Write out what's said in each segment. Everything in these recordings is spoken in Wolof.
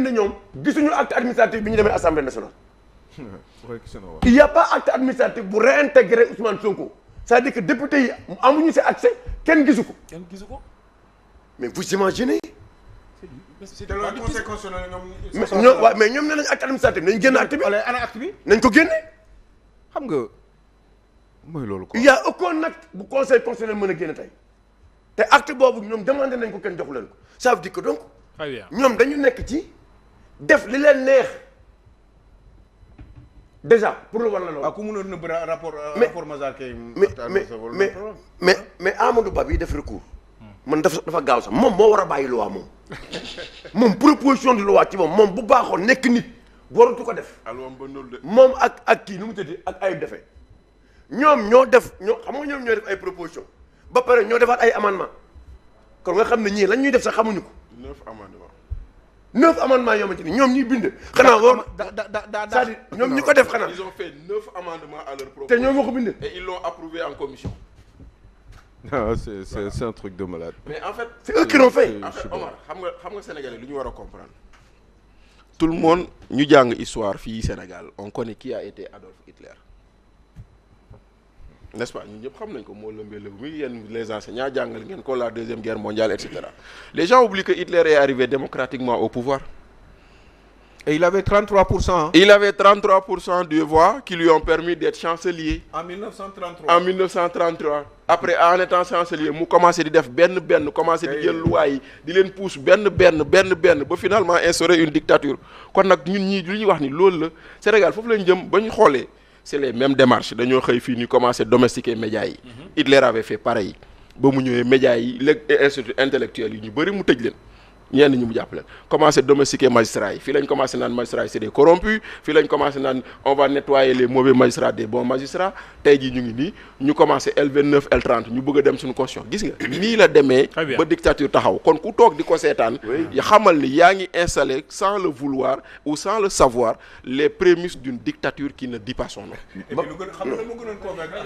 ne ñoom gisuñu acte administratif bi ñu demee assemblée nationale. Il y a pas acte administratif bu réintégrer Ousmane Sonko c'est-à-dire que député yi amuñu si accès kenn gisu ko. mais vous imaginez. te loolu conseil constitutionnel mais ñoom nee nañu acte administratif nañ génn acte bi. ana acte bi nañ ko génne. xam nga mooy loolu quoi. il y a aucun acte bu conseil constitutionnel mën a génne tey te acte boobu ñoom demandé nañ ko kenn joxu leen ko ça veut dire que donc. ñoom dañu nekk ci def li leen neex déjà pour lu war la loolu. ku mënoon nëbb rapport Mazars kay. mais Amadou Ba bi def recours. man dafa gaaw sax moom moo war a bàyyi loi moom proposition de loi ci moom bu baaxoon nekk nit waratu ko def. moom ak kii nu mu tëddee ak Ayib Daffé ñoom ñoo xam nga ñoom ñoo def ay proposition ba pare ñoo defaat ay amendement kon nga xam ne ñii lañ ñuy def sax xamuñu ko. 9 amendements yoo xamante ni ñoom ñuy bind. xanaa war c'est-à-dire ñoom ñi ko def xanaa. ils ont fait 9 amendements à leur proposition. te ñoom moo ko bind. et ils l'ont approuvé en commission. non c'est un truc de malade. mais en fait c'est eux qui l'ont fait. en fait Omar xam nga sénégalais lu ñu war a comprendre. tout le monde ñu jàng histoire fii Sénégal on connaît qui a été Adolf Hitler. n'est-ce pas ñun ñëpp xam nañ ko moo lëmbee lëbu mi yéen les enseignants jàngal ngeen ko la deuxième guerre mondiale et cetera les gens oublient que Hitler est arrivé démocratiquement au pouvoir. et il avait 33%. il avait 33% des voix qui lui ont permis d'être chancelier. en 1933 en 1933. après en étant chancelier mu commencé di def benn commencé di jël loi yi di leen pousse benn ba finalement instaurer une dictature kon nag ñun ñii lu ñuy wax ni loolu la Sénégal foofu lañ jëm ba ñu xoolee. c'est les mêmes démarches dañoo xëy fii ñu commencé domestiquer médias yi. Hitler avait fait pareil ba mu ñëwee médias yi léegi institut intellectuels yi ñu bëri mu tëj leen ñenn ñi mu jàpp leen commencé domestiquer magistrats yi fii lañ commencé naan magistrats yi c'est des corrompus fii lañ commencé naan on va nettoyer les mauvais magistrats des bons magistrats tey jii ñu ngi nii ñu commencé L29 L30 ñu bëgg a dem suñu constitution gis nga nii la demee ba dictature taxaw kon ku toog di ko seetaan ya xamal ni yaa ngi installé sans le vouloir ou sans le savoir les prémices d'une dictature qui ne dit pas son nom. et puis lu gën xam nga moo gënoon convaincre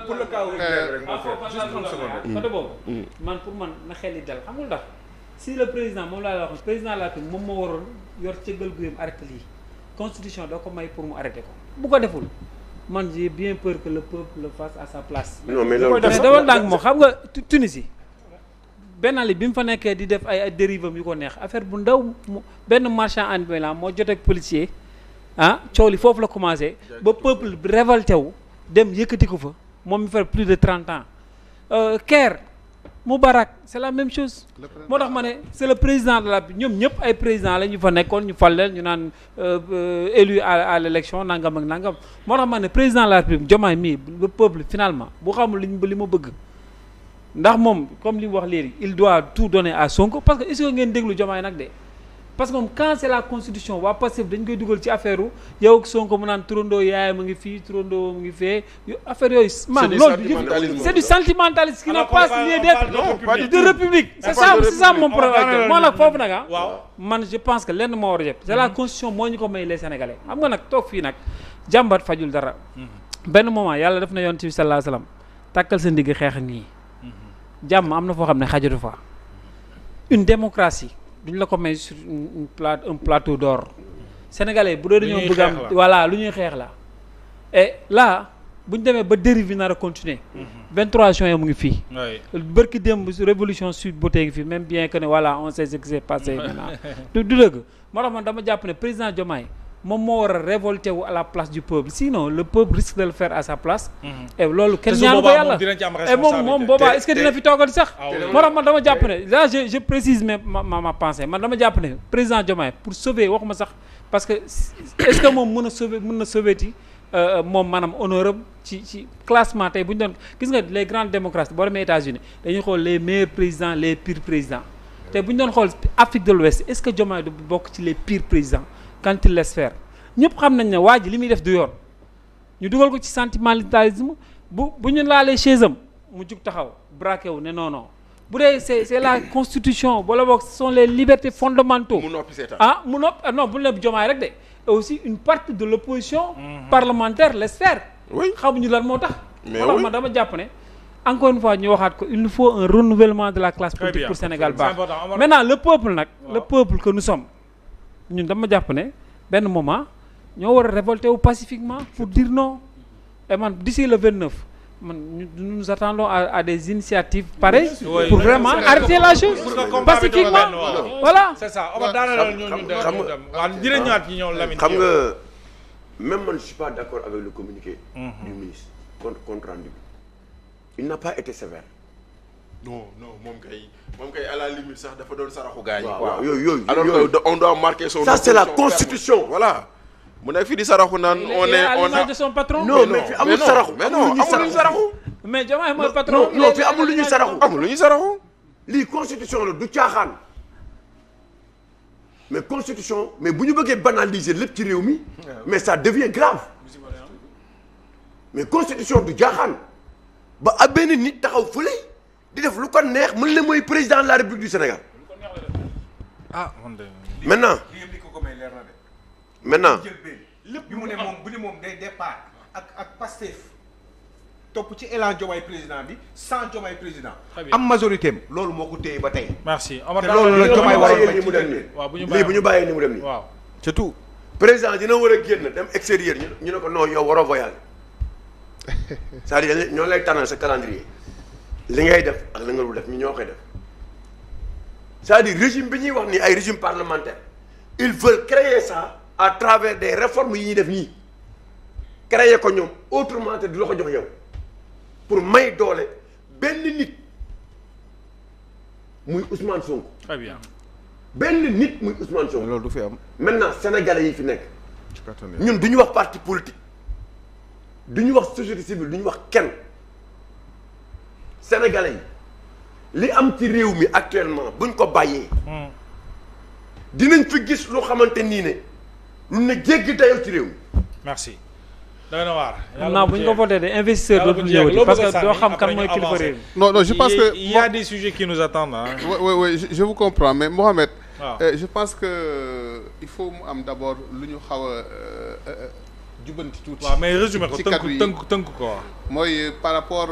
pour le cas rek moo fait juste 30 secondes. côté boobu man pour man na xel yi dal xamul ndax si le président moom laa la wax président la moom moo waroon yor cëggal guyam arrêté lii constitution doo ko may pour mu arrêté ko bu ko deful man j'ai bien peur que le peuple le fasse à sa place. non mais loolu dama ndànk moo xam nga Tunisie Ben Ali bi mu fa nekkee di def ay dérive yu ko neex affaire bu ndaw benn marchand ambulant moo jotee ak policier coow li foofu la commencé ba peuple bi révolté wu dem yëkkati ko fa moom mi fait plus de 30 ans Caire Moubarak c'est la même chose moo tax ma ne c'est le président de la ñoom ñëpp ay président la ñu fa nekkoon ñu fal leen ñu naan élu à l'élection nangam ak nangam moo tax ma ne président de la République Diomaye mii le peuple finalement bu xamul li mu bëgg ndax moom comme li mu wax léegi il doit tout donner à Sonko parce que est-ce que ngeen déglu Diomaye nag de parce que moom quand c'est la constitution waa Pastef dañ koy dugal ci affaire yow ak Sonko mu naan turandoo yaayam a ngi fii turandoo mu ngi fee affaire yooyu man loolu c'est du sentimentalisme qui n'a pas lieu d'être de république c'est ça mon problème moo nag foofu nag man je pense que lenn moo war a jëpp c'est la constitution moo ñu ko may les sénégalais xam nga nag toog fii nag jàmbat fajul dara benn moment yàlla def na yoon ci sallallahu alayhi wasallam takkal sa ndigg xeex ak nii jàmm am na foo xam ne xajatu fa une démocratie duñ la ko may sur un plateau d'or sénégalais bu dee dañoo bëgg am voilà lu ñuy xeex la et là bu ñu demee ba dérive bi nar a continuer 23 juin mu ngi fii bërki démb révolution sud ba tey ngi fii même bien que ne voilà on sait ce qui s'est passé maintenant du dëgg moo tax man dama jàpp ne président Diomaye moom moo war a révolter wu à la place du peuple sinon le peuple risque de le faire à sa place et loolu kenn ñaanu ko yàlla et moom boobaa est-ce que dina fi toogati sax moo tax man dama jàpp ne là je précise ma pensée man dama jàpp ne président Diomaye pour sauver waxuma sax parce que est-ce que moom mën na sauver ti moom maanaam honneur am ci classement tey bu ñu doon gis nga les grandes démocraties boo demee États-Unis dañuy xool les meilleurs présidents les pires présidents tey bu ñu doon xool Afrique de l'Ouest est-ce que Diomaye du bokk ci les pires présidents quand il laisse faire ñëpp xam nañ ne waa ji li muy def du yoon ñu dugal ko ci sentimentalisme bu ñu laalee chaise am mu jug taxaw braqué wu ne non bu dee c'est la constitution wala boog ce sont les libertés fondamentaux mu noppi non bu ne Diomaye rek de et aussi une partie de l'opposition parlementaire laisse faire xamuñu lan moo tax moo tax man dama jàpp ne encore une fois ñu waxaat ko il nous faut un renouvellement de la classe politique pour Sénégal baax maintenant le peuple nag le peuple que nous sommes ñun dama jàpp ne benn moment ñoo war a révolter wu pacifiquement pour dire non et man d'ici le 29 man nous attendons à des initiatives pareilles pour vraiment arrêter la chose pacifiquement voilà. c'est ça on va daanaka ñoo ñu dem waaw dina ñëwaat ci ñoom Lamine. xam nga même man je suis pas d'accord avec le communiqué du ministre compte rendu il n'a pas été sévère. non moom kay à la limite sax dafa doon saraxu gars yi. waaw yooyu alors que on doit marquer son. ça c'est la constitution. voilà mu nekk fii di saraxu naan. on a de son patron. non mais fi amul saraxu. mais non amul lu ñu saraxu. mais Diomaye mooy patron. non fi amul lu ñuy saraxu. amul lu ñu saraxu. lii constitution la du caaxaan mais constitution mais bu ñu bëggee banaliser lépp ci réew mi mais ça devient grave mais constitution du caaxaan ba ab benn nit taxaw fële di def lu ko neex mën la mooy président de la République du Sénégal. Maintenant lépp bi mu ne moom bu ne moom day départ ak Pastef topp ci élan Diomaye président bi sans Diomaye président. am majorité am loolu moo ko téye ba tey. merci te loolu la Diomaye waroon ni mu dem nii. waaw bu ñu bàyyee ni mu dem nii. waaw c'est tout. président dina war a génn dem extérieur ñu ne ko non yow waroo voyager c'est-à-dire ñoo lay tànnal sa calendrier li ngay def ak li nga dul def ñu ñoo koy def c'est-à-dire régime bi ñuy wax nii ay régime parlementaire ils veulent créer ça à travers des réformes yi ñuy def nii créer ko ñoom autrement te du la ko jox yow pour may doole benn nit muy Ousmane Sonko. très bien. benn nit muy Ousmane Sonko. loolu du fi am. maintenant sénégalais yi fi nekk ci kattan ñun du ñu wax parti politique du ñu wax société civile du ñu wax kenn sénégalais yi li am ci réew mi actuellement buñ ko bàyyee. dinañ fi gis lu xamante nii ne lu ne jéggi dayoo ci réew mi. merci. da na waar. non bu ñu ko voté de investisseur dootul ñëwati parce que doo xam kan mooy kilifa réew mi. non je pense que il y a des sujets qui nous attendent hein. oui je vous comprends mais Mohamed. waaw je pense que il faut mu am d'abord lu ñu xaw a jubanti tuuti. waaw mais résumé ko ci kaddu yi tënk ko waaw. mooy par rapport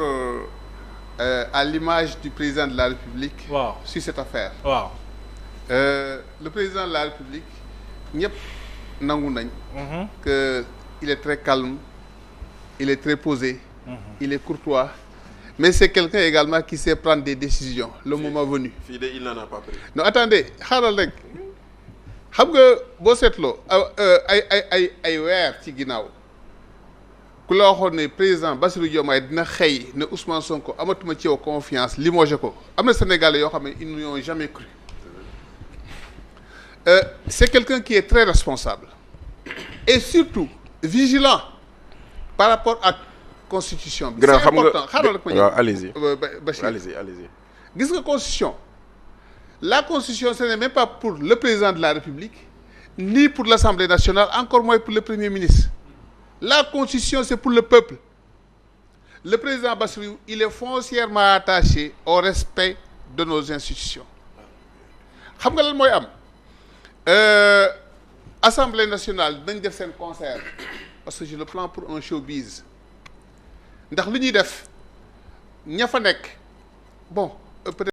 à l'image du président de la République. waaw sur cette affaire. waaw. Le président de la République ñëpp nangu nañ. que il est très calme il est très posé. Il est courtois. Mais c'est quelqu'un également qui sait prendre des décisions le moment venu. fii de il n'en a pas pris. non attendez xaaral rek xam nga boo seetloo ay weer ci ginnaaw ku la waxoon ne président Bassirou Diomaye dina xëy ne Ousmane Sonko amatuma ci yow confiance limogé ko am na Sénégalais yoo xam ne ils n'y ont jamais cru. C'est quelqu'un qui est très responsable et surtout vigilant par rapport à constitution bi. C'est important xaaral rek ma ñëw. allez-y. Bachir allez-y. gis nga constitution la constitution ce n'est même pas pour le président de la République ni pour l'Assemblée nationale encore moins pour le Premier ministre la constitution c'est pour le peuple. Le président Bassirou il est foncièrement attaché au respect de nos institutions xam nga lan mooy am Assemblée nationale dañ def seen concert parce que je le prends pour un showbiz ndax li ñuy def ña fa nekk bon peut-être